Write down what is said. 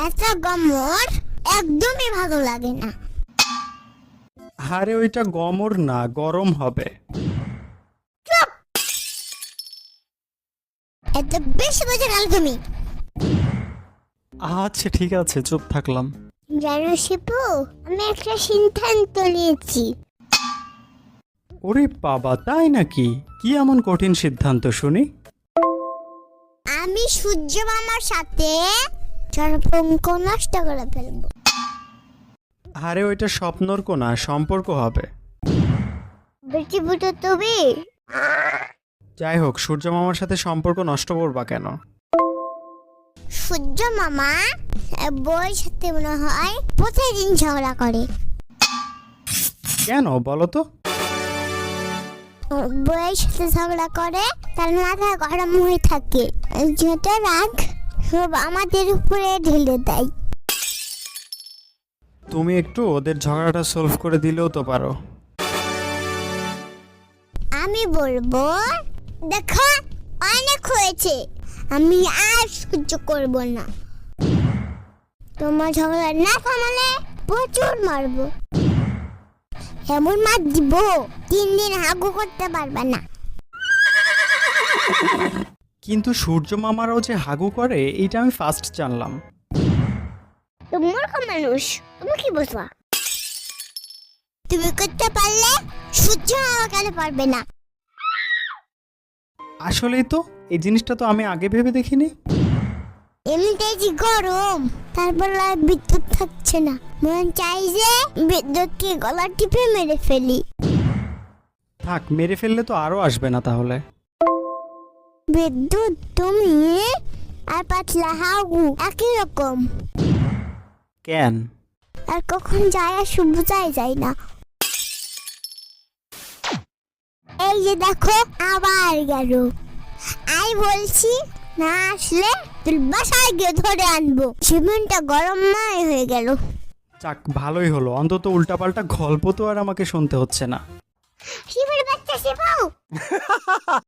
এত গমর একদমই ভালো লাগে না। আরে ওইটা গমর না, গরম হবে। এত বেশি বোঝা গেল তুমি। আচ্ছা ঠিক আছে, চুপ থাকলাম। জানো শিপু, আমি একটা সিদ্ধান্ত নিয়েছি। ওরে বাবা, তাই নাকি? কি এমন কঠিন সিদ্ধান্ত শুনি? আমি সূর্য মামার সাথে সম্পর্ক নষ্ট করে ফেলবো। আরে ওইটা স্বপ্নর কোনা, সম্পর্ক হবে। বেশি বুঝো তুমি। যাই হোক, সূর্য মামার সাথে সম্পর্ক নষ্ট করবা কেন? সূর্য মামা বউয়ের সাথে মনে হয় প্রতিদিন ঝগড়া করে। কেন বলো তো? বউয়ের সাথে ঝগড়া করে, তার মাথা গরম হয়ে থাকে, যত রাগ সব আমাদের উপরে ঢেলে দেয়। তুমি একটু ওদের ঝগড়াটা সলভ করে দিলেও তো পারো। আমি বলবো, দেখো অনেক হয়েছে, আমি আর সহ্য করব না। তোমার ঝগড়া না থামালে প্রচুর মারবো, এমন মার দিব 3 দিন হাগু করতে পারবে না। কিন্তু সূর্য মামারাও যে হাগু করে, এইটা আমি ফার্স্ট জানলাম। তুমি মূর্খ মানুষ, তুমি কি বুঝবা? তুমি করতে পারলে সূর্য মামা কেন পারবে না? আসলেই তো, এই জিনিসটা তো আমি আগে ভেবে দেখিনি। এমনিতেই যে গরম, তারপর আর বিদ্যুৎ থাকছে না, মন চাই যে বিদ্যুৎকে গলা টিপে মেরে ফেলি। থাক, মেরে ফেললে তো আরো আসবে না তাহলে। বিদ্যুৎ তুমি আর পাতলা হাগু একই রকম, কেন? আর কখন যায় আর শুভ যায় না। এই যে দেখো আবার গেল। আই বলছি না আসলে তুই বাসায় গিয়ে ধরে আনবো। জীবনটা গরমময় হয়ে গেল। যাক, ভালোই হলো, অন্তত উল্টাপাল্টা গল্প তো আর আমাকে শুনতে হচ্ছে না। শিবের বাচ্চা শিবাও।